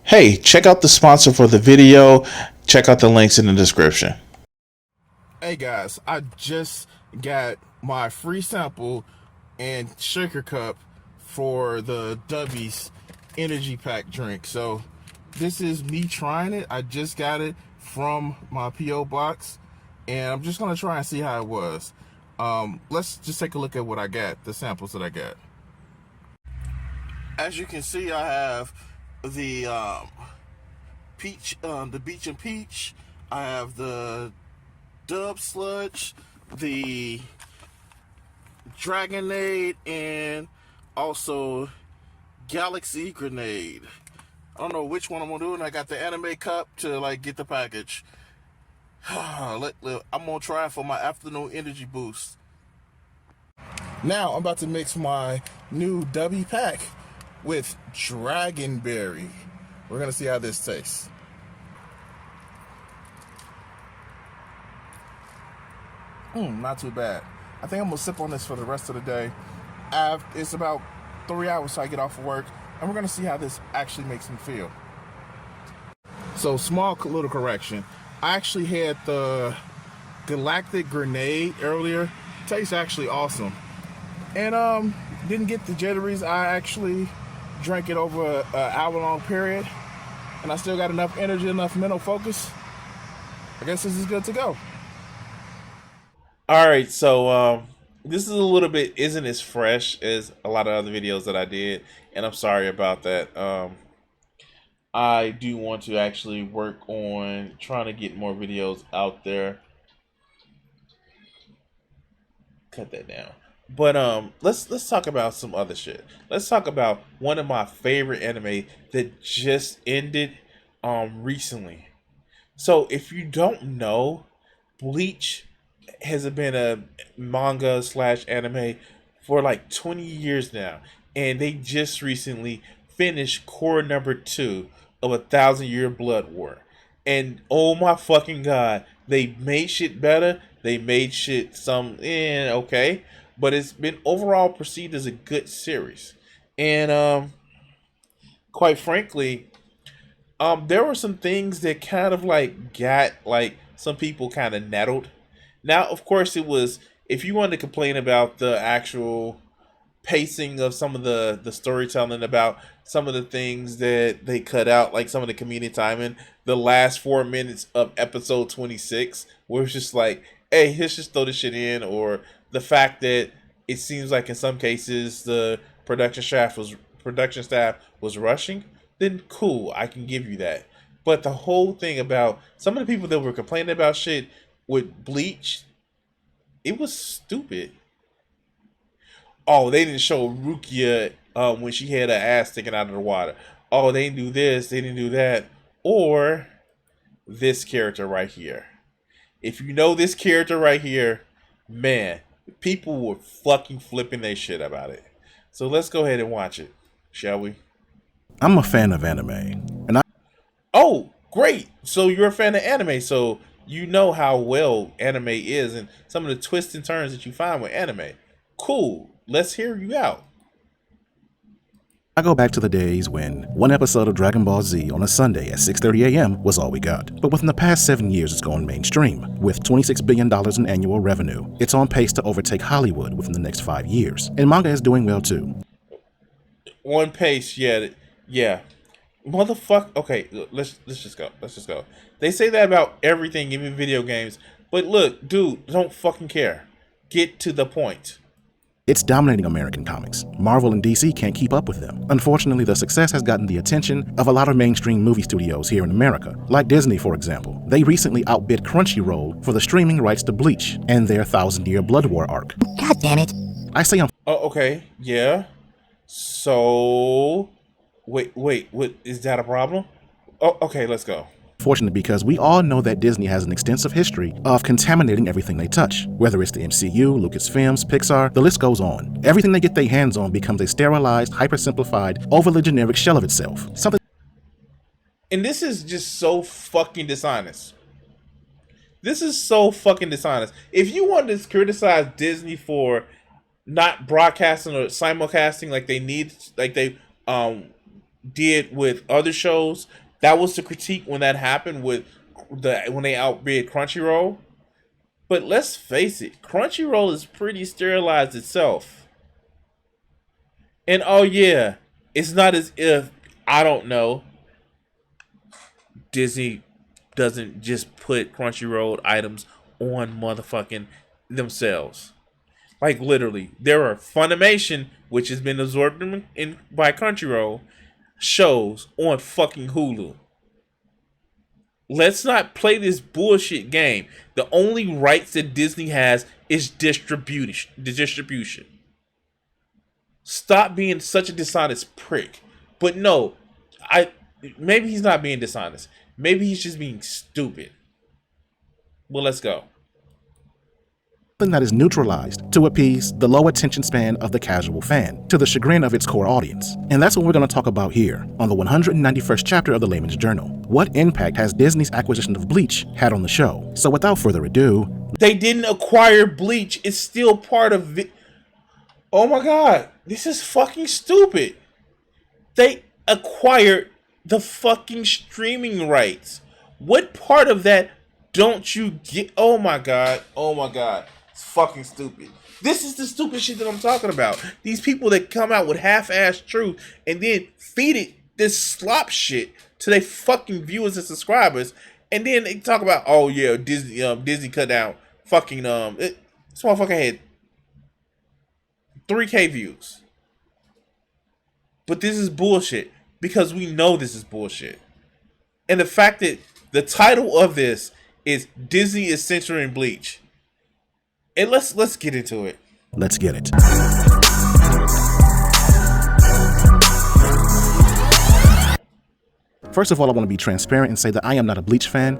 Hey, check out the sponsor for the video. Check out the links in the description. Hey guys, I just got my free sample and shaker cup for the Dubby's energy pack drink. So this is me trying it. I just got it from my P.O. box and I'm just gonna try and see how it was. Let's just take a look at what I got, the samples that I got. As you can see, I have the peach, the beach and peach. I have the Dub Sludge, the Dragonade, and also Galaxy Grenade. I don't know which one I'm gonna do, and I got the anime cup to like get the package. I'm gonna try it for my afternoon energy boost. Now I'm about to mix my new Dubby pack with Dragonberry. We're gonna see how this tastes. Not too bad. I think I'm gonna sip on this for the rest of the day. It's about 3 hours till I get off of work, and we're gonna see how this actually makes me feel. So, small little correction. I actually had the Galactic Grenade earlier. Tastes actually awesome. And didn't get the jitteries. I actually drank it over an hour-long period, and I still got enough energy, enough mental focus. I guess this is good to go. All right, so this is a little bit isn't as fresh as a lot of other videos that I did, and I'm sorry about that. I do want to actually work on trying to get more videos out there. Cut that down. But let's talk about some other shit. Let's talk about one of my favorite anime that just ended recently. So if you don't know, Bleach has been a manga slash anime for like 20 years now, and they just recently finished core number 2 of 1,000 Year Blood War. And oh my fucking god, they made shit better. They made shit okay, but it's been overall perceived as a good series. And quite frankly, there were some things that kind of like got like some people kind of nettled. Now, of course, it was if you wanted to complain about the actual pacing of some of the storytelling, about some of the things that they cut out, like some of the comedic timing, the last 4 minutes of episode 26, where it's just like, hey, let's just throw this shit in, or the fact that it seems like in some cases the production staff was rushing, then cool, I can give you that. But the whole thing about some of the people that were complaining about shit with Bleach, it was stupid. Oh, they didn't show Rukia when she had her ass sticking out of the water. Oh, they didn't do this, they didn't do that. Or this character right here. If you know this character right here, man, people were fucking flipping their shit about it. So let's go ahead and watch it, shall we? I'm a fan of anime, and Oh, great. So you're a fan of anime, so you know how well anime is and some of the twists and turns that you find with anime. Cool. Let's hear you out. I go back to the days when one episode of Dragon Ball Z on a Sunday at 6:30 a.m. was all we got. But within the past 7 years, it's gone mainstream. With $26 billion in annual revenue, it's on pace to overtake Hollywood within the next 5 years. And manga is doing well too. One pace, yeah. Motherfucker. Okay, let's just go. Let's just go. They say that about everything, even video games. But look, dude, don't fucking care. Get to the point. It's dominating American comics. Marvel and DC can't keep up with them. Unfortunately, the success has gotten the attention of a lot of mainstream movie studios here in America, like Disney, for example. They recently outbid Crunchyroll for the streaming rights to Bleach and their 1,000 Year Blood War arc. God damn it. I say Oh, okay, yeah. So, wait, what is that a problem? Oh, okay, let's go. unfortunate because we all know that Disney has an extensive history of contaminating everything they touch. Whether it's the MCU, Lucasfilms, Pixar, the list goes on. Everything they get their hands on becomes a sterilized, hypersimplified, overly generic shell of itself. And this is just so fucking dishonest. This is so fucking dishonest. If you want to criticize Disney for not broadcasting or simulcasting like they need, like they did with other shows. That was the critique when that happened with when they outbid Crunchyroll. But let's face it, Crunchyroll is pretty sterilized itself. And oh yeah, it's not as if, I don't know, Disney doesn't just put Crunchyroll items on motherfucking themselves. Like literally, there are Funimation, which has been absorbed by Crunchyroll, shows on fucking Hulu. Let's not play this bullshit game. The only rights that Disney has is distribution. The distribution. Stop being such a dishonest prick. But no, maybe he's not being dishonest. Maybe he's just being stupid. Well, let's go. That is neutralized to appease the low attention span of the casual fan, to the chagrin of its core audience. And that's what we're going to talk about here on the 191st chapter of the Layman's Journal. What impact has Disney's acquisition of Bleach had on the show? So without further ado, they didn't acquire Bleach. It's still part of it. Oh my god, this is fucking stupid. They acquired the fucking streaming rights. What part of that don't you get? Oh my god. Oh my god. It's fucking stupid. This is the stupid shit that I'm talking about. These people that come out with half-ass truth and then feed it this slop shit to their fucking viewers and subscribers, and then they talk about, oh yeah, Disney cut down fucking this motherfucker had 3K views. But this is bullshit because we know this is bullshit. And the fact that the title of this is Disney is censoring Bleach. And let's get into it. Let's get it. First of all, I want to be transparent and say that I am not a Bleach fan.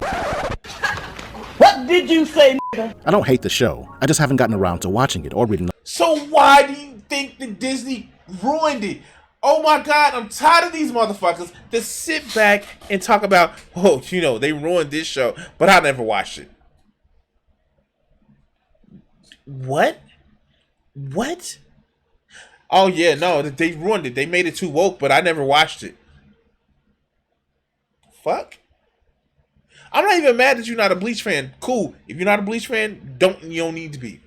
What did you say, nigga? I don't hate the show. I just haven't gotten around to watching it or reading. So why do you think that Disney ruined it? Oh my god, I'm tired of these motherfuckers that sit back and talk about, oh, you know, they ruined this show, but I never watched it. What? What? Oh yeah, no, they ruined it. They made it too woke, but I never watched it. Fuck. I'm not even mad that you're not a Bleach fan. Cool. If you're not a Bleach fan, you don't need to be.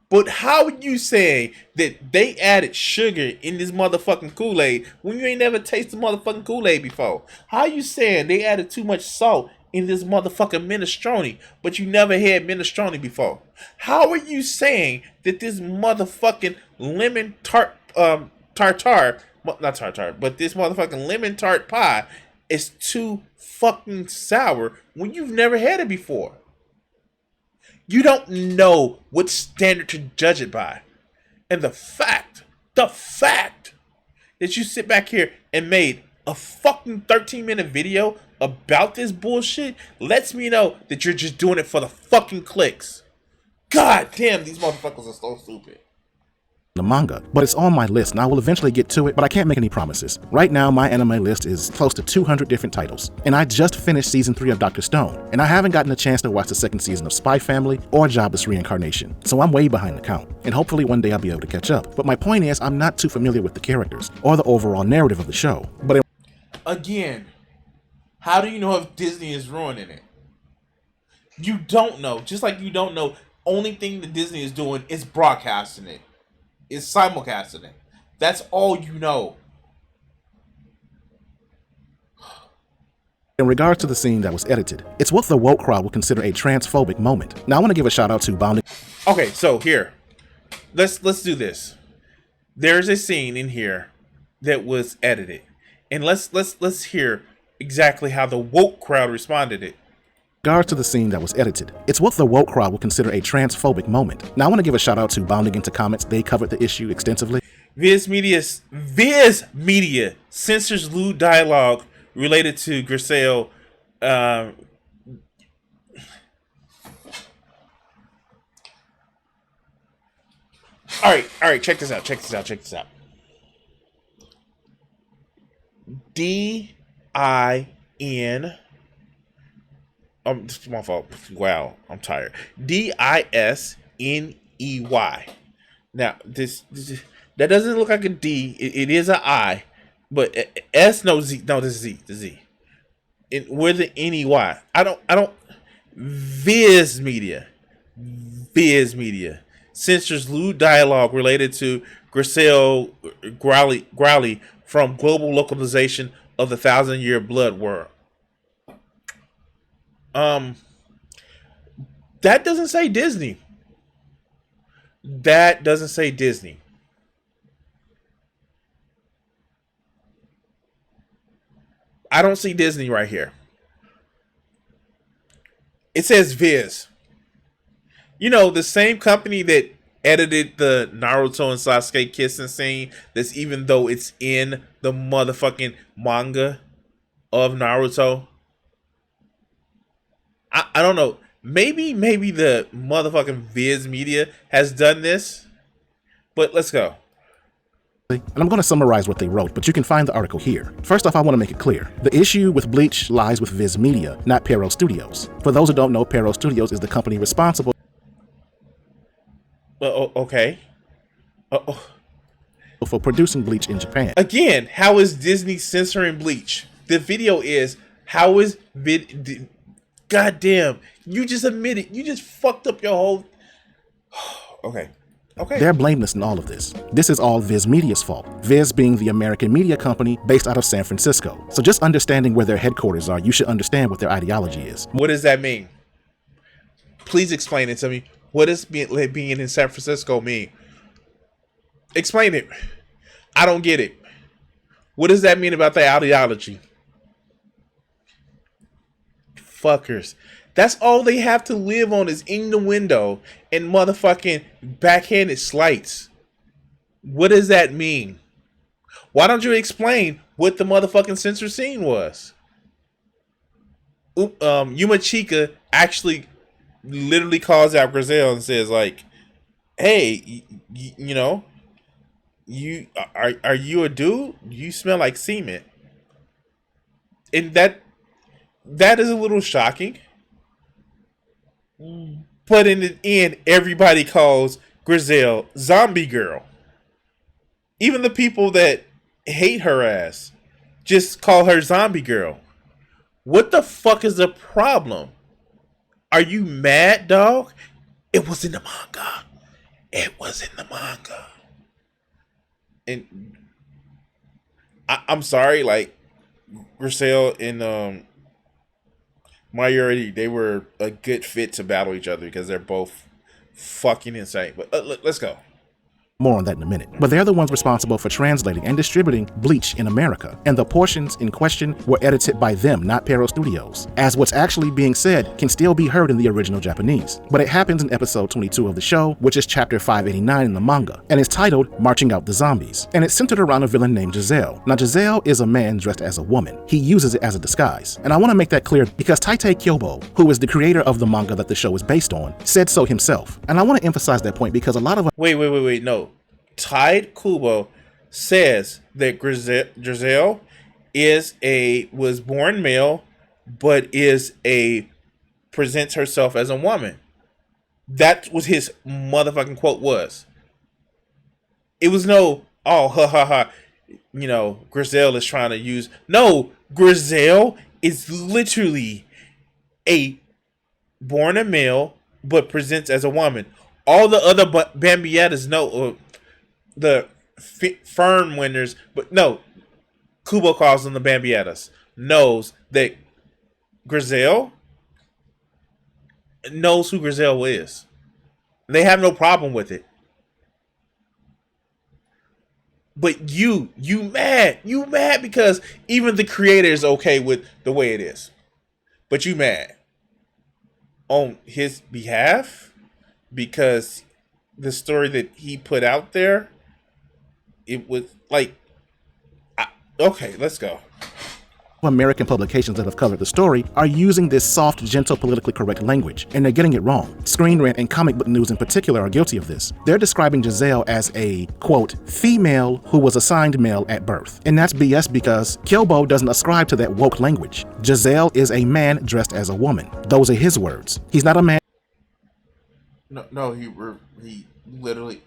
But how are you saying that they added sugar in this motherfucking Kool-Aid when you ain't never tasted motherfucking Kool-Aid before? How are you saying they added too much salt in this motherfucking minestrone, but you never had minestrone before? How are you saying that this motherfucking lemon tart, tartar, not tartar, but this motherfucking lemon tart pie is too fucking sour when you've never had it before? You don't know what standard to judge it by. And the fact that you sit back here and made a fucking 13-minute video about this bullshit lets me know that you're just doing it for the fucking clicks. God damn, these motherfuckers are so stupid. The manga, but it's on my list and I will eventually get to it, but I can't make any promises. Right now, my anime list is close to 200 different titles, and I just finished season 3 of Dr. Stone, and I haven't gotten a chance to watch the second season of Spy Family or Jobless Reincarnation, so I'm way behind the count, and hopefully one day I'll be able to catch up. But my point is, I'm not too familiar with the characters or the overall narrative of the show. But again, how do you know if Disney is ruining it? You don't know. Just like you don't know, only thing that Disney is doing is broadcasting it. Is simulcasting it. That's all you know. in regards to the scene that was edited, it's what the woke crowd would consider a transphobic moment. Now I want to give a shout out to Bounding. Okay, so here, let's do this. There's a scene in here that was edited, and let's hear exactly how the woke crowd responded to it. In regards to the scene that was edited, it's what the woke crowd would consider a transphobic moment. Now I want to give a shout out to Bounding into Comments. They covered the issue extensively. Viz Media censors lewd dialogue related to Griselle. All right. Check this out. D-I-N. It's my fault. Wow, I'm tired. D-I-S-N-E-Y. Now, this that doesn't look like a D. It is an I, but S no Z no this is Z the Z. And with the NEY. I don't Viz Media. Viz Media censors lewd dialogue related to Griselle Growley from global localization of the Thousand Year Blood War. That doesn't say Disney. That doesn't say Disney. I don't see Disney right here. It says Viz. You know, the same company that edited the Naruto and Sasuke kissing scene, that's even though it's in the motherfucking manga of Naruto. I don't know. Maybe the motherfucking Viz Media has done this. But let's go. And I'm going to summarize what they wrote, but you can find the article here. First off, I want to make it clear. The issue with Bleach lies with Viz Media, not Pero Studios. For those who don't know, Pero Studios is the company responsible Okay. for producing Bleach in Japan. Again, how is Disney censoring Bleach? The video is, how is goddamn, you just admitted, you just fucked up your whole... Okay. They're blameless in all of this. This is all Viz Media's fault. Viz being the American media company based out of San Francisco. So just understanding where their headquarters are, you should understand what their ideology is. What does that mean? Please explain it to me. What does being in San Francisco mean? Explain it. I don't get it. What does that mean about their ideology? Fuckers. That's all they have to live on is innuendo and motherfucking backhanded slights. What does that mean? Why don't you explain what the motherfucking censor scene was? Yuma Chica actually literally calls out Griselle and says like, hey, you know, you are you a dude? You smell like semen. And that is a little shocking. But in the end, everybody calls Griselle Zombie Girl. Even the people that hate her ass just call her Zombie Girl. What the fuck is the problem? Are you mad, dog? It was in the manga. It was in the manga. And I'm sorry, like Griselle and Mayuri, they were a good fit to battle each other because they're both fucking insane. But let's go. More on that in a minute. But they're the ones responsible for translating and distributing Bleach in America. And the portions in question were edited by them, not Pero Studios, as what's actually being said can still be heard in the original Japanese. But it happens in episode 22 of the show, which is chapter 589 in the manga, and it's titled Marching Out the Zombies. And it's centered around a villain named Giselle. Now, Giselle is a man dressed as a woman. He uses it as a disguise. And I want to make that clear because Tite Kyobo, who is the creator of the manga that the show is based on, said so himself. And I want to emphasize that point because a lot of... Wait, no. Tide Kubo says that Giselle was born male, but presents herself as a woman. That was his motherfucking quote was. It was no, oh, ha ha ha, you know, Griselle is trying to use. No, Griselle is literally born a male, but presents as a woman. All the other Bambiettas know, the Fern winners, but no, Kubo calls them the Bambiettas, knows that Griselle knows who Griselle is. They have no problem with it. But you mad because even the creator is okay with the way it is. But you mad on his behalf because the story that he put out there, it was like, okay, let's go. American publications that have covered the story are using this soft, gentle, politically correct language, and they're getting it wrong. Screen Rant and Comic Book News in particular are guilty of this. They're describing Giselle as a, quote, female who was assigned male at birth. And that's BS because Kyobo doesn't ascribe to that woke language. Giselle is a man dressed as a woman. Those are his words. He's not a man. No, he literally...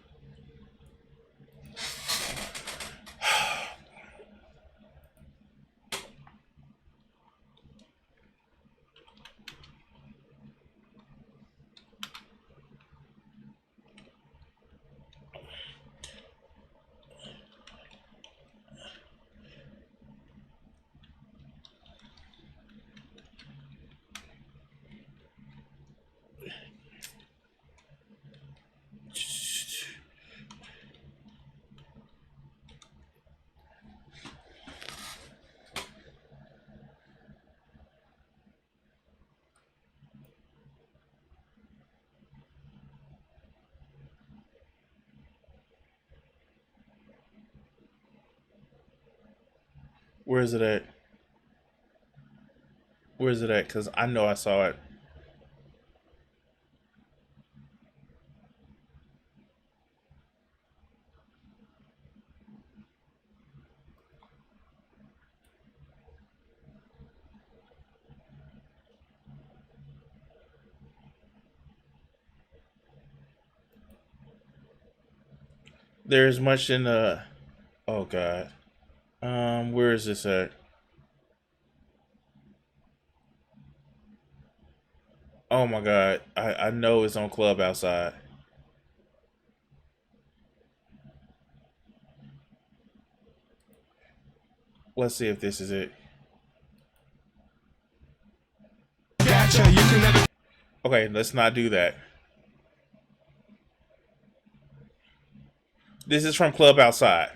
Where is it at? Where is it at? Because I know I saw it. There's much in the. Oh God. Where is this at? Oh my God. I know it's on Club outside. Let's see if this is it. Okay, let's not do that. This is from Club Outside.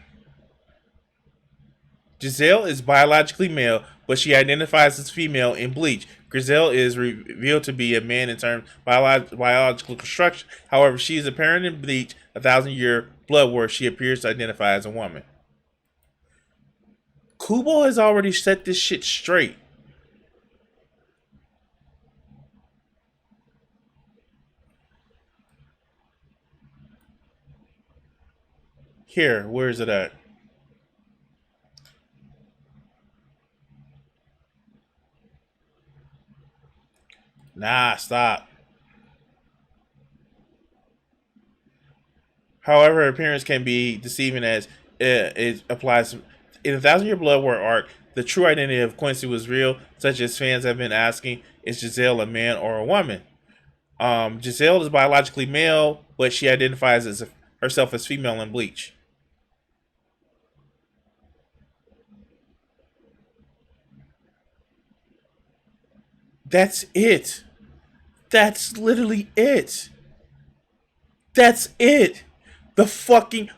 Giselle is biologically male, but she identifies as female in Bleach. Griselle is revealed to be a man in terms of biological construction. However, she is apparent in Bleach, A Thousand Year Blood War. She appears to identify as a woman. Kubo has already set this shit straight. Here, where is it at? Nah, stop. However, her appearance can be deceiving as it applies in A Thousand Year Blood War arc. The true identity of Quincy was real, such as fans have been asking: is Giselle a man or a woman? Giselle is biologically male, but she identifies as herself as female in Bleach. That's it. That's literally it. That's it. The fucking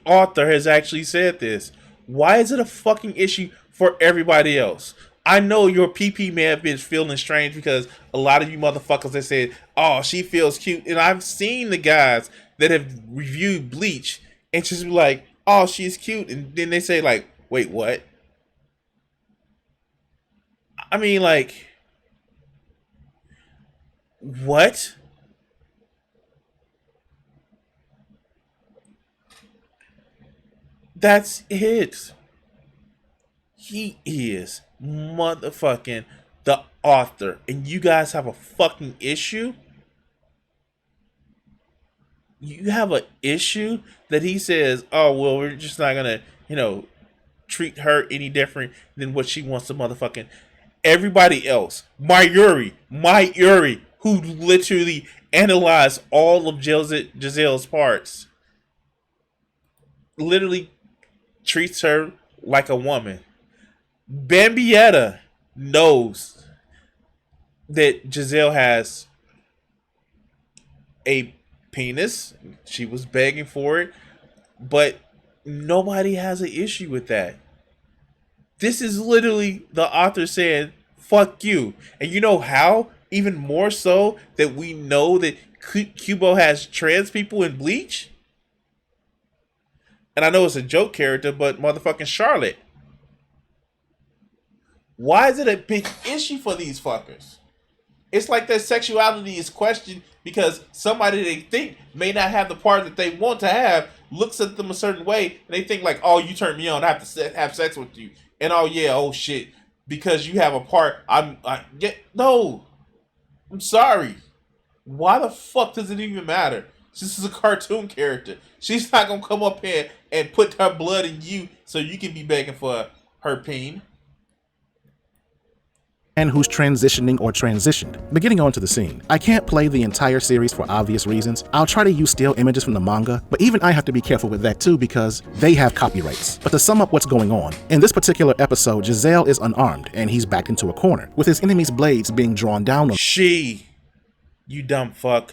author has actually said this. Why is it a fucking issue for everybody else? I know your PP may have been feeling strange because a lot of you motherfuckers have said, "Oh, she feels cute," and I've seen the guys that have reviewed Bleach and just be like, "Oh, she's cute," and then they say like, "Wait, what?" I mean, like, what? That's it. He is motherfucking the author, and you guys have a fucking issue? You have an issue that he says, "Oh, well, we're just not gonna, treat her any different than what she wants to motherfucking." Everybody else, Mayuri, who literally analyzed all of Giselle's parts, literally treats her like a woman. Bambietta knows that Giselle has a penis. She was begging for it, but nobody has an issue with that. This is literally the author saying, "Fuck you." And you know how? Even more so that we know that Kubo has trans people in Bleach? And I know it's a joke character, but motherfucking Charlotte. Why is it a big issue for these fuckers? It's like their sexuality is questioned because somebody they think may not have the part that they want to have looks at them a certain way and they think like, "Oh, you turn me on, I have to have sex with you." And oh yeah, oh shit, because you have a part, no. I'm sorry. Why the fuck does it even matter? This is a cartoon character. She's not gonna come up here and put her blood in you so you can be begging for her peen. And who's transitioning or transitioned. But getting on to the scene, I can't play the entire series for obvious reasons. I'll try to use still images from the manga, but even I have to be careful with that too because they have copyrights. But to sum up what's going on, in this particular episode, Giselle is unarmed and he's backed into a corner, with his enemy's blades being drawn down on You dumb fuck.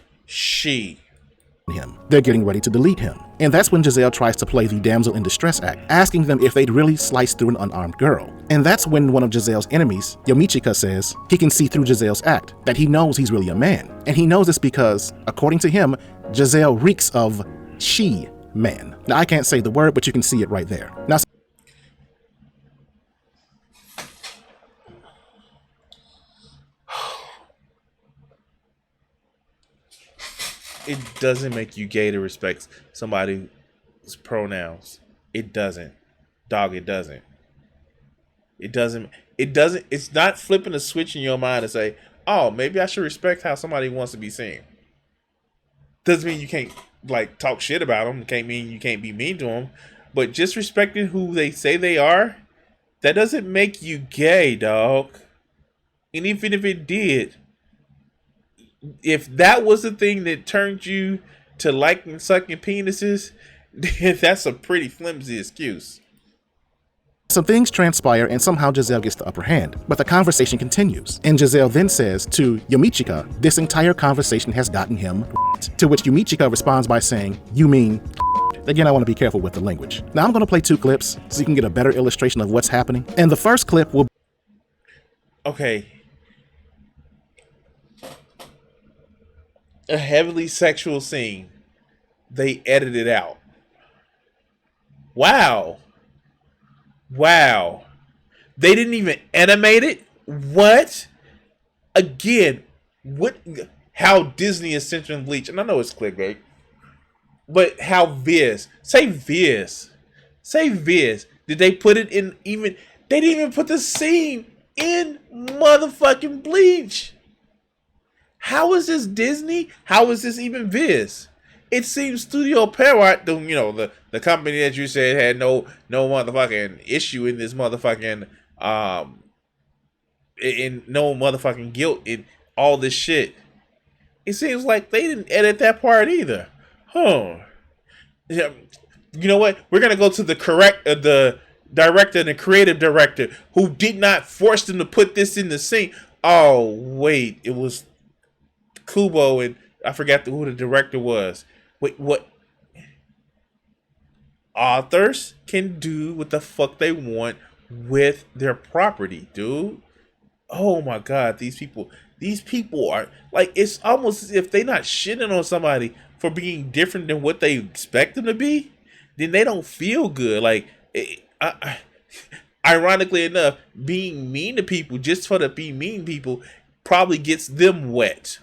him. They're getting ready to delete him. And that's when Giselle tries to play the damsel in distress act, asking them if they'd really slice through an unarmed girl. And that's when one of Giselle's enemies, Yomichika, says he can see through Giselle's act, that he knows he's really a man. And he knows this because, according to him, Giselle reeks of she-man. Now, I can't say the word, but you can see it right there. Now, it doesn't make you gay to respect somebody's pronouns. It doesn't. Dog, it doesn't. It doesn't. It doesn't. It's not flipping a switch in your mind to say, "Oh, maybe I should respect how somebody wants to be seen." Doesn't mean you can't like talk shit about them. Can't mean you can't be mean to them. But just respecting who they say they are, that doesn't make you gay, dog. And even if it did, if that was the thing that turned you to liking sucking penises, then that's a pretty flimsy excuse. Some things transpire and somehow Giselle gets the upper hand, but the conversation continues. And Giselle then says to Yumichika, this entire conversation has gotten him to which Yumichika responds by saying, you mean. Again, I want to be careful with the language. Now I'm going to play 2 clips so you can get a better illustration of what's happening. And the first clip will Okay. A heavily sexual scene. They edited out. Wow. Wow. They didn't even animate it? What? Again, what? How Disney is censoring Bleach. And I know it's clickbait. But how Viz. Say Viz. Say Viz. Did they put it in even... They didn't even put the scene in motherfucking Bleach. How is this Disney? How is this even Viz? It seems Studio Pierrot, the company that you said had no motherfucking issue in this motherfucking in no motherfucking guilt in all this shit. It seems like they didn't edit that part either. Huh. Yeah. You know what? We're gonna go to the director and the creative director who did not force them to put this in the scene. Oh wait, it was Kubo and I forgot who the director was. Wait, what? Authors can do what the fuck they want with their property, dude. Oh my god, these people are like, it's almost as if they not shitting on somebody for being different than what they expect them to be. Then they don't feel good. Like, ironically enough, being mean to people just for the be mean people probably gets them wet.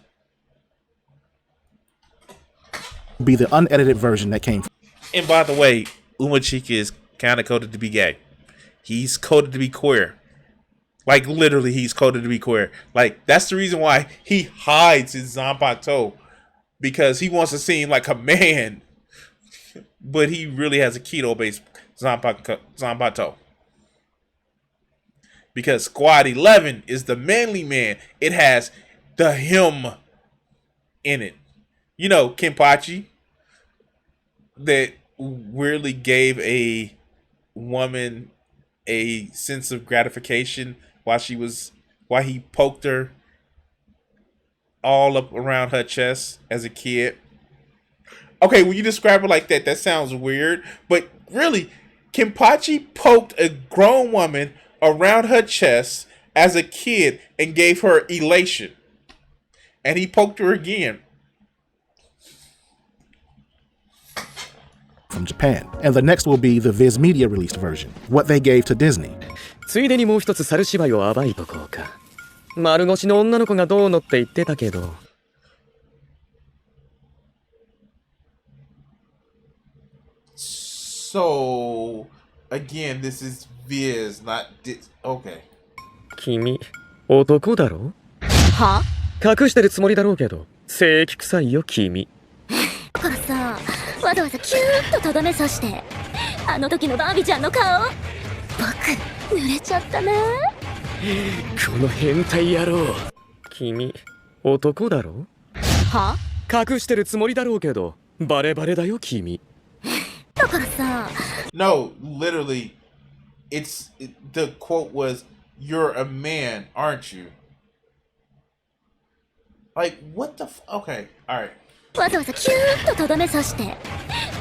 be the unedited version that came from. And by the way, Umachika is kind of coded to be gay. He's coded to be queer. Like, literally, he's coded to be queer. Like, that's the reason why he hides his Zanpakuto. Because he wants to seem like a man. But he really has a keto-based Zanpakuto. Because Squad 11 is the manly man. It has the him in it. You know, Kenpachi, that weirdly gave a woman a sense of gratification while he poked her all up around her chest as a kid. Okay, when you describe it like that, that sounds weird. But really, Kenpachi poked a grown woman around her chest as a kid and gave her elation. And he poked her again. From Japan. And the next will be the Viz Media released version, what they gave to Disney. ついでにもう一つ猿芝居を暴いとこうか。丸腰の女の子がどうのって言ってたけど。So, again, this is Viz, not okay. 君、男だろ？は？隠してるつもりだろうけど、正規臭いよ君。だからさ、わざわざキューッととどめ刺して、あの時のバービーちゃんの顔、僕濡れちゃったな。この変態野郎。君、男だろ？は？隠してるつもりだろうけど、バレバレだよ君。だからさ。No, literally, the quote was, "You're a man, aren't you?" Like, what the okay, all right. わざわざキューッととどめ刺して、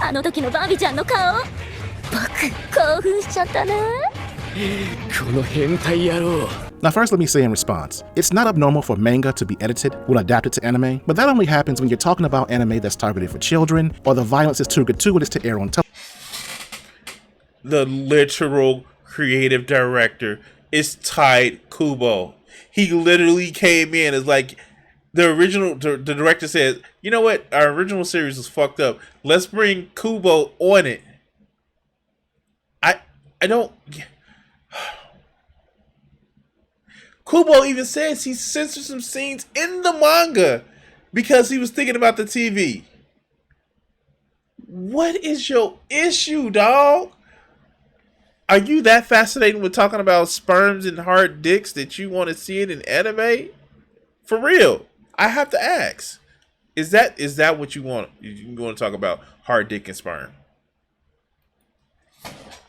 あの時のバービーちゃんの顔、僕興奮しちゃったな。この変態野郎。Now first let me say in response, it's not abnormal for manga to be edited when adapted to anime, but that only happens when you're talking about anime that's targeted for children, or the violence is too gratuitous to air on television. The literal creative director is Tide Kubo. He literally came in as like, the director said, you know what, our original series was fucked up. Let's bring Kubo on it. I don't. Kubo even says he censored some scenes in the manga because he was thinking about the TV. What is your issue, dog? Are you that fascinated with talking about sperms and hard dicks that you want to see it in anime? For real, I have to ask. Is that what you want? You want to talk about hard dick and sperm?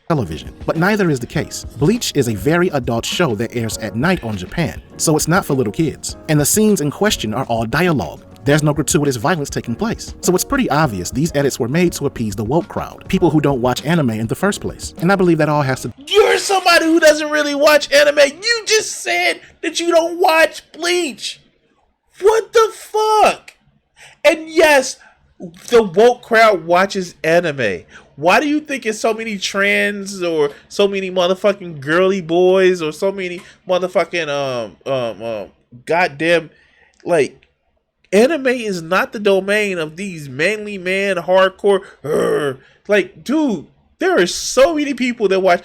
Television, but neither is the case. Bleach is a very adult show that airs at night on Japan, so it's not for little kids. And the scenes in question are all dialogue. There's no gratuitous violence taking place. So it's pretty obvious these edits were made to appease the woke crowd, people who don't watch anime in the first place. And I believe that all has to— You're somebody who doesn't really watch anime. You just said that you don't watch Bleach. What the fuck? And yes, the woke crowd watches anime. Why do you think it's so many trans or so many motherfucking girly boys or so many motherfucking goddamn, like, anime is not the domain of these manly man hardcore. Like, dude, there are so many people that watch.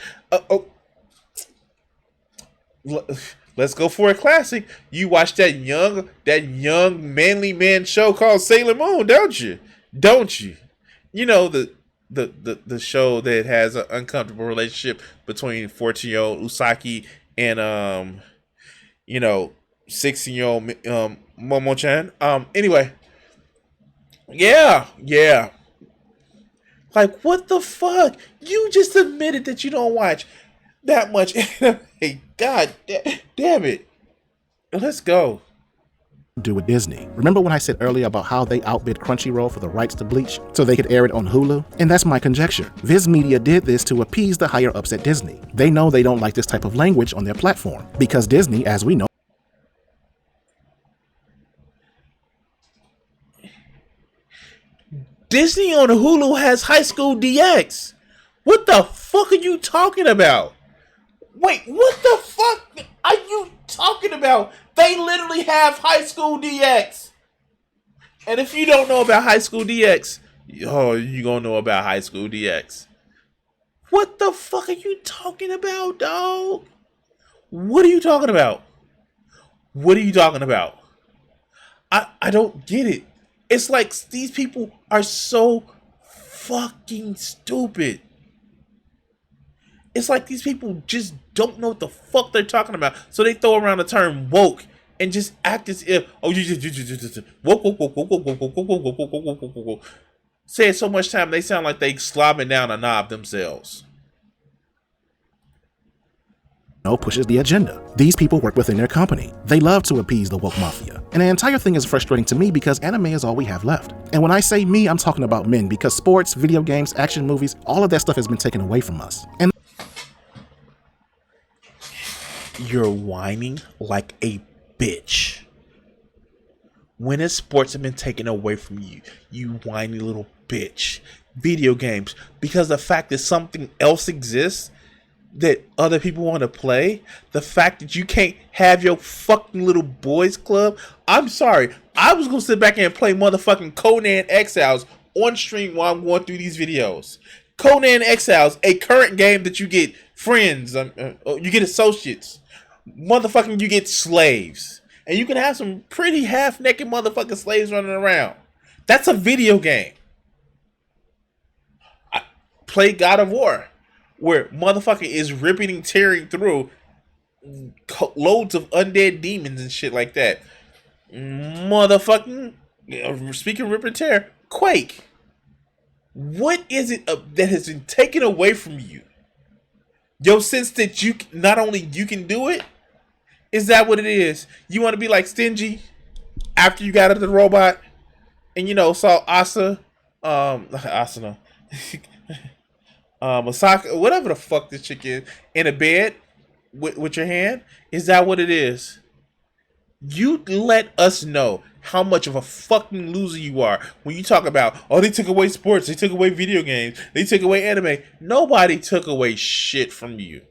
Let's go for a classic. You watch that young manly man show called Sailor Moon, don't you? You know the show that has an uncomfortable relationship between 14-year-old Usaki and 16-year-old Momo-chan. Anyway. Yeah. Like, what the fuck? You just admitted that you don't watch that much anime. God damn it. Let's go. Do with Disney. Remember when I said earlier about how they outbid Crunchyroll for the rights to Bleach so they could air it on Hulu? And that's my conjecture. Viz Media did this to appease the higher ups at Disney. They know they don't like this type of language on their platform because Disney, as we know— Disney on Hulu has High School DX. What the fuck are you talking about? Wait, what the fuck are you talking about? They literally have High School DX. And if you don't know about High School DX, you gonna know about High School DX. What the fuck are you talking about, dog? What are you talking about? I don't get it. It's like these people are so fucking stupid. It's like these people just don't know what the fuck they're talking about. So they throw around the term woke and just act as if, you woke. Say it so much time they sound like they slobbing down a knob themselves. pushes the agenda. These people work within their company. They love to appease the woke mafia. And the entire thing is frustrating to me because anime is all we have left. And when I say me, I'm talking about men because sports, video games, action movies, all of that stuff has been taken away from us. And you're whining like a bitch. When has sports have been taken away from you? You whiny little bitch. Video games, because the fact that something else exists that other people want to play, the fact that you can't have your fucking little boys club. I'm sorry, I was gonna sit back and play motherfucking Conan Exiles on stream while I'm going through these videos. Conan Exiles, a current game that you get friends, you get associates, motherfucking you get slaves, and you can have some pretty half-naked motherfucking slaves running around. That's a video game. I play God of War, where motherfucker is ripping and tearing through loads of undead demons and shit like that. Motherfucking, speaking of rip and tear, Quake. What is it that has been taken away from you? Your sense that you not only you can do it, is that what it is? You want to be like Stingy after you got out of the robot and saw Asuna, Masaka, whatever the fuck this chick is, in a bed with your hand? Is that what it is? You let us know how much of a fucking loser you are when you talk about, oh, they took away sports, they took away video games, they took away anime. Nobody took away shit from you.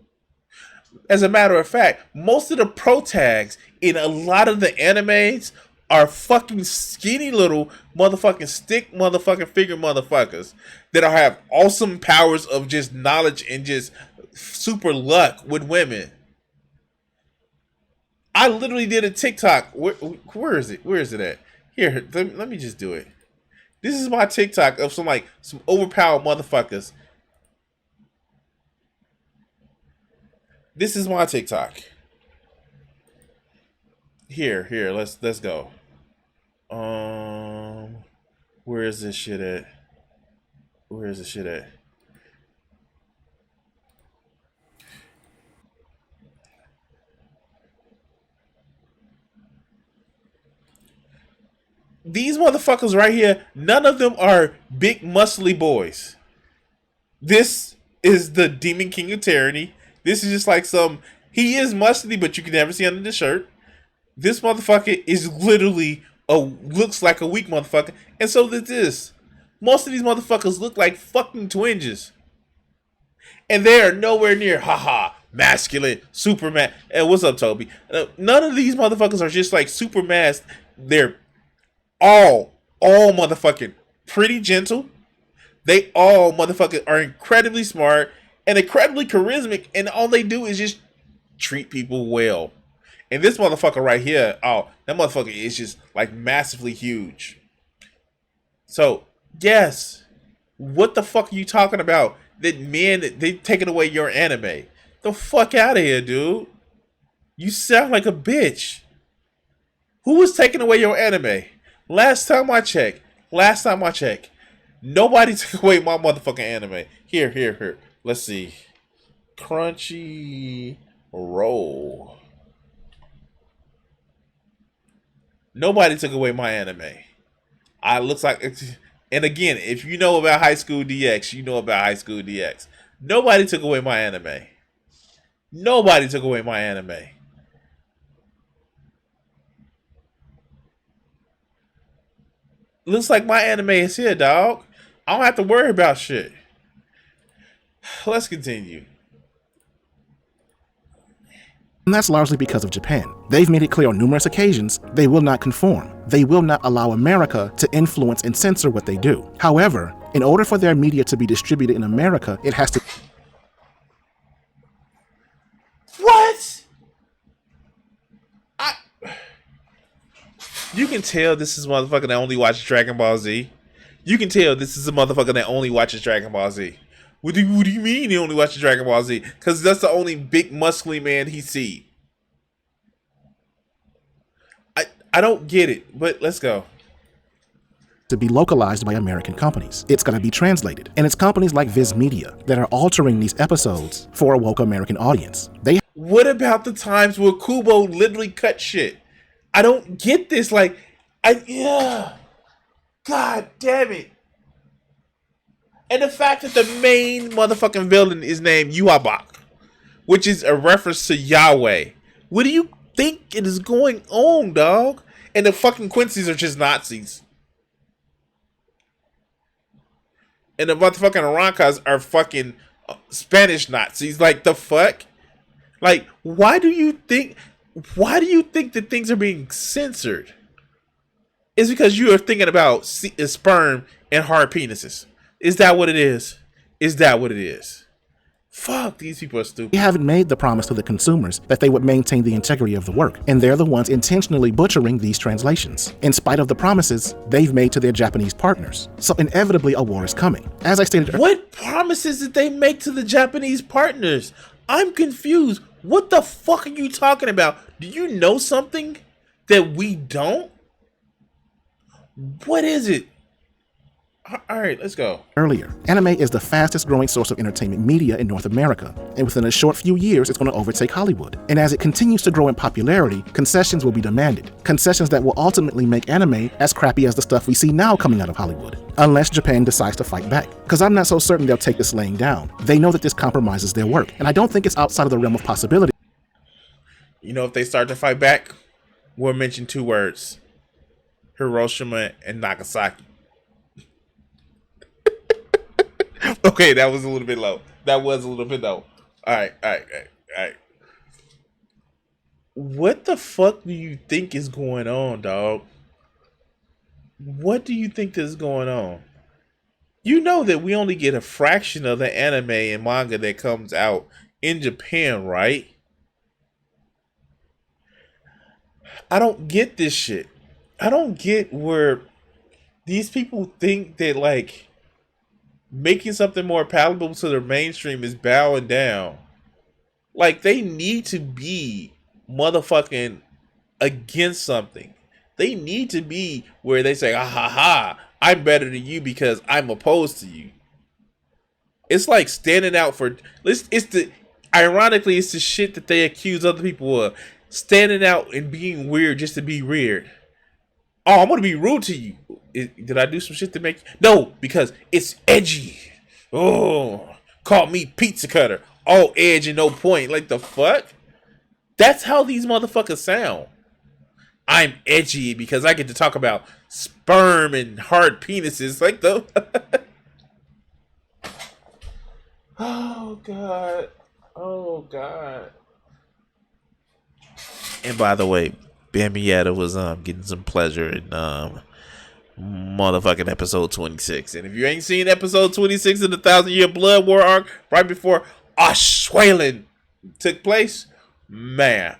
As a matter of fact, most of the pro tags in a lot of the animes are fucking skinny little motherfucking stick motherfucking figure motherfuckers that have awesome powers of just knowledge and just super luck with women. I literally did a TikTok. Where is it? Where is it at? Here, let me just do it. This is my TikTok of some overpowered motherfuckers. This is my TikTok. Here, let's go. Where is this shit at? Where is this shit at? These motherfuckers right here, none of them are big muscly boys. This is the Demon King of Tyranny. This is just like he is muscly, but you can never see under the shirt. This motherfucker is literally looks like a weak motherfucker. And so does this. Most of these motherfuckers look like fucking twinges. And they are nowhere near, masculine, Superman. And what's up, Toby? None of these motherfuckers are just like super masked. They're all motherfucking pretty gentle. They all motherfucking are incredibly smart and incredibly charismatic. And all they do is just treat people well. And this motherfucker right here, that motherfucker is just like massively huge. So, yes, what the fuck are you talking about? That men, they taking away your anime. The fuck out of here, dude. You sound like a bitch. Who was taking away your anime? Last time I checked, nobody took away my motherfucking anime. Here. Let's see. Crunchy Roll. Nobody took away my anime. Looks like, and again, if you know about High School DX, you know about High School DX. Nobody took away my anime. Nobody took away my anime. Looks like my anime is here, dog. I don't have to worry about shit. Let's continue. And that's largely because of Japan. They've made it clear on numerous occasions they will not conform. They will not allow America to influence and censor what they do. However, in order for their media to be distributed in America, it has to... What? You can tell this is a motherfucker that only watches Dragon Ball Z. You can tell this is a motherfucker that only watches Dragon Ball Z. What do you mean he only watches Dragon Ball Z? Because that's the only big muscly man he see. I don't get it, but let's go. To be localized by American companies. It's going to be translated. And it's companies like Viz Media that are altering these episodes for a woke American audience. What about the times where Kubo literally cut shit? I don't get this. God damn it. And the fact that the main motherfucking villain is named Yuabak, which is a reference to Yahweh. What do you think it is going on, dog? And the fucking Quincy's are just Nazis. And the motherfucking Arankas are fucking Spanish Nazis. Like, the fuck? Like, why do you think that things are being censored? It's because you are thinking about sperm and hard penises. Is that what it is? Is that what it is? Fuck, these people are stupid. They haven't made the promise to the consumers that they would maintain the integrity of the work, and they're the ones intentionally butchering these translations, in spite of the promises they've made to their Japanese partners. So inevitably a war is coming. As I stated earlier, what promises did they make to the Japanese partners? I'm confused. What the fuck are you talking about? Do you know something that we don't? What is it? All right, let's go. Earlier, anime is the fastest growing source of entertainment media in North America, and within a short few years, it's going to overtake Hollywood. And as it continues to grow in popularity, concessions will be demanded. Concessions that will ultimately make anime as crappy as the stuff we see now coming out of Hollywood. Unless Japan decides to fight back. Because I'm not so certain they'll take this laying down. They know that this compromises their work, and I don't think it's outside of the realm of possibility. You know, if they start to fight back, we'll mention two words. Hiroshima and Nagasaki. Okay, that was a little bit low. All right. What the fuck do you think is going on, dog? What do you think is going on? You know that we only get a fraction of the anime and manga that comes out in Japan, right? I don't get this shit. I don't get where these people think that like making something more palatable to the mainstream is bowing down. Like they need to be motherfucking against something. They need to be where they say, ah ha ha, I'm better than you because I'm opposed to you. It's like standing out for it's the ironically it's the shit that they accuse other people of. Standing out and being weird just to be weird. Oh, I'm gonna be rude to you. Did I do some shit to make no, because it's edgy. Oh, call me pizza cutter. All edge and no point. Like the fuck? That's how these motherfuckers sound. I'm edgy because I get to talk about sperm and hard penises. Like the oh god. Oh god. And by the way, Bamietta was getting some pleasure in motherfucking episode 26. And if you ain't seen episode 26 of the 1,000 Year Blood War arc right before Ashwelin took place, man,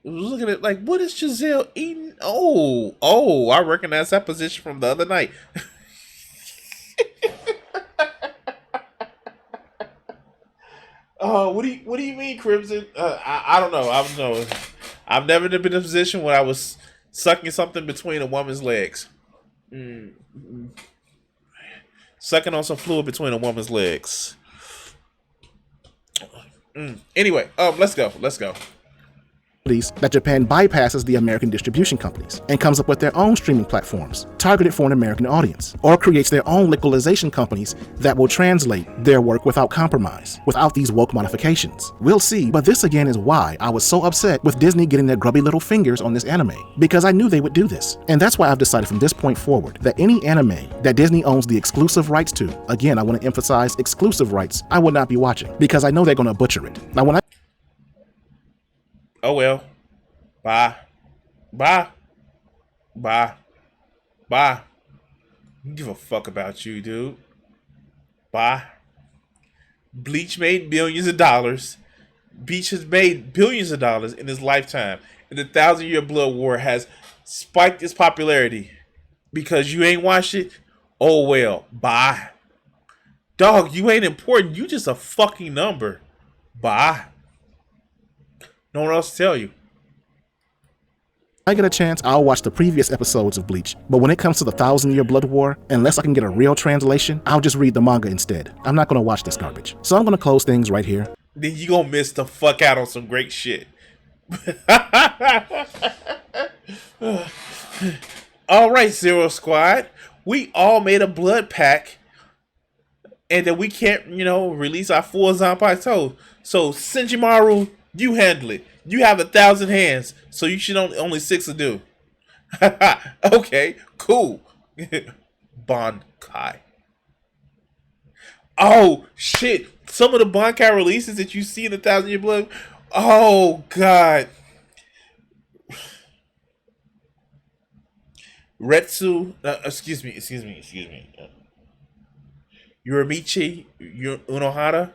looking at like, what is Giselle eating? Oh, I recognize that position from the other night. Oh, what do you mean, Crimson? I don't know. I don't know. I've never been in a position where I was sucking something between a woman's legs. Sucking on some fluid between a woman's legs. Anyway, let's go. that Japan bypasses the American distribution companies and comes up with their own streaming platforms targeted for an American audience, or creates their own localization companies that will translate their work without compromise, without these woke modifications. We'll see, but this again is why I was so upset with Disney getting their grubby little fingers on this anime, because I knew they would do this. And that's why I've decided from this point forward that any anime that Disney owns the exclusive rights to, again, I want to emphasize exclusive rights, I will not be watching, because I know they're going to butcher it. Now when I Oh well. Bye. I don't give a fuck about you, dude. Bye. Bleach made billions of dollars. Bleach has made billions of dollars in his lifetime. And the 1,000 Year Blood War has spiked its popularity. Because you ain't watched it? Oh well. Bye. Dog, you ain't important. You just a fucking number. Bye. No one else to tell you. get a chance, I'll watch the previous episodes of Bleach, but when it comes to the 1,000 Year Blood War, unless I can get a real translation, I'll just read the manga instead. I'm not going to watch this garbage. So I'm going to close things right here. Then you gonna miss the fuck out on some great shit. Alright, Zero Squad. We all made a blood pack, and then we can't, release our full Zanpakuto. So Senjimaru, you handle it. You have 1,000 hands, so you should only 6 to do. Okay, cool. Bankai. Oh shit! Some of the Bankai releases that you see in the 1,000 Year Blood. Oh god. Retsu. Excuse me. Uramichi Unohara.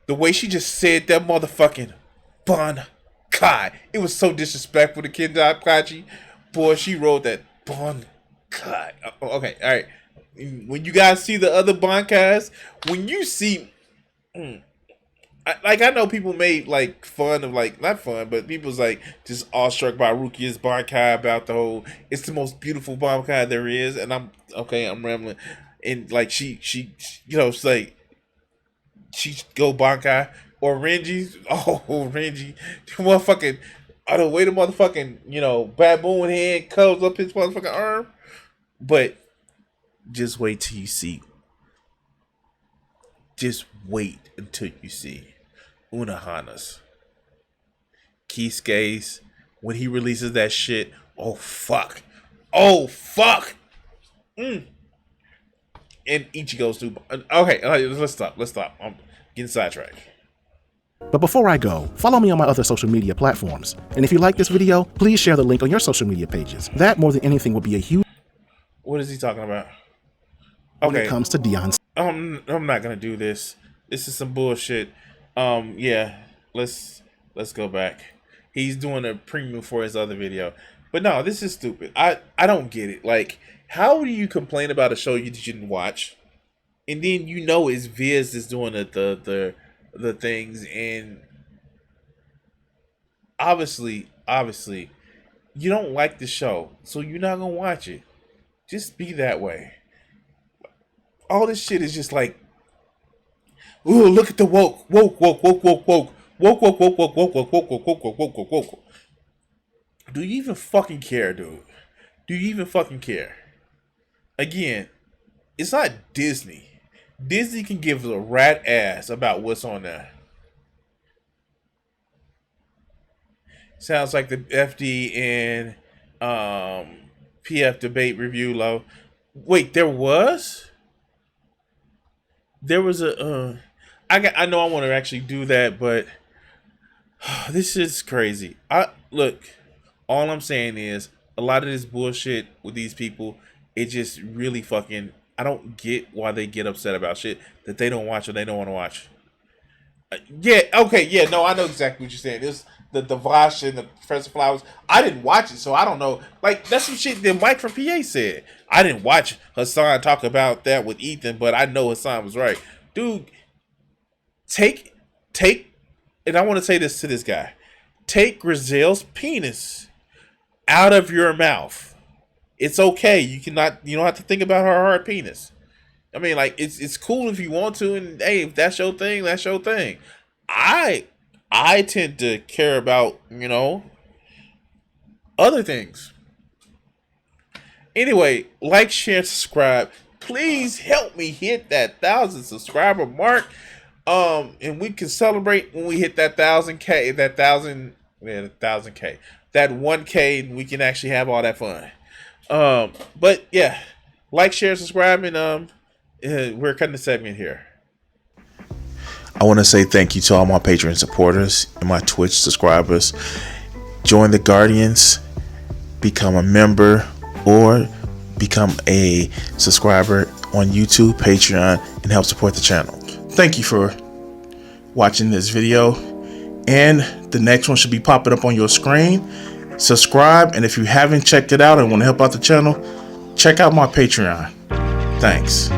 The way she just said that motherfucking Bankai. It was so disrespectful to Kendai Kachi. Boy, she wrote that Bankai. Okay, alright. When you guys see the other Bankais, when you see... I know people made, fun of, not fun, but people's, just awestruck by Rukia's Bankai about the whole... It's the most beautiful Bankai there is, and I'm rambling. And, she it's like... She go Bankai or Renji. Oh, Renji. Motherfucking, the way the motherfucking, baboon hand curls up his motherfucking arm. But just wait till you see. Just wait until you see Unohana's. Kisuke's, when he releases that shit. Oh, fuck. And Ichigo's too. Okay, let's stop. I'm getting sidetracked. But before I go, follow me on my other social media platforms. And if you like this video, please share the link on your social media pages. That, more than anything, will be a huge What is he talking about? when Okay. it comes to Dion's. I'm not gonna do this. This is some bullshit. Yeah. Let's go back. He's doing a preview for his other video. But no, this is stupid. I don't get it. Like, how do you complain about a show you didn't watch? And then you know it's Viz is doing the things, and obviously you don't like the show, so you're not gonna watch it. Just be that way. All this shit is just like, ooh, look at the woke. Do you even fucking care, dude? Do you even fucking care? Again, it's not Disney. Disney can give a rat ass about what's on there. Sounds like the FD and PF debate review low. Wait, there was a. I know I want to actually do that, but this is crazy. Look. All I'm saying is a lot of this bullshit with these people. It just really fucking. I don't get why they get upset about shit that they don't watch or they don't want to watch. Yeah, okay, yeah, no, I know exactly what you're saying. This the Vash and the Professor Flowers. I didn't watch it, so I don't know. Like, that's some shit that Mike from PA said. I didn't watch Hassan talk about that with Ethan, but I know Hassan was right. Dude, take, and I want to say this to this guy. Take Grizel's penis out of your mouth. It's okay. You don't have to think about her hard penis. I mean, like, it's cool if you want to, and hey, if that's your thing, that's your thing. I tend to care about, other things. Anyway, like, share, and subscribe. Please help me hit that 1,000 subscriber mark. And we can celebrate when we hit that 1,000K, that 1,000K, that 1K, and we can actually have all that fun. But yeah, like, share, subscribe, and we're cutting the segment here. I want to say thank you to all my Patreon supporters and my Twitch subscribers. Join the Guardians, become a member, or become a subscriber on YouTube, Patreon, and help support the channel. Thank you for watching this video, and the next one should be popping up on your screen. Subscribe, and if you haven't checked it out and want to help out the channel, check out my Patreon. Thanks.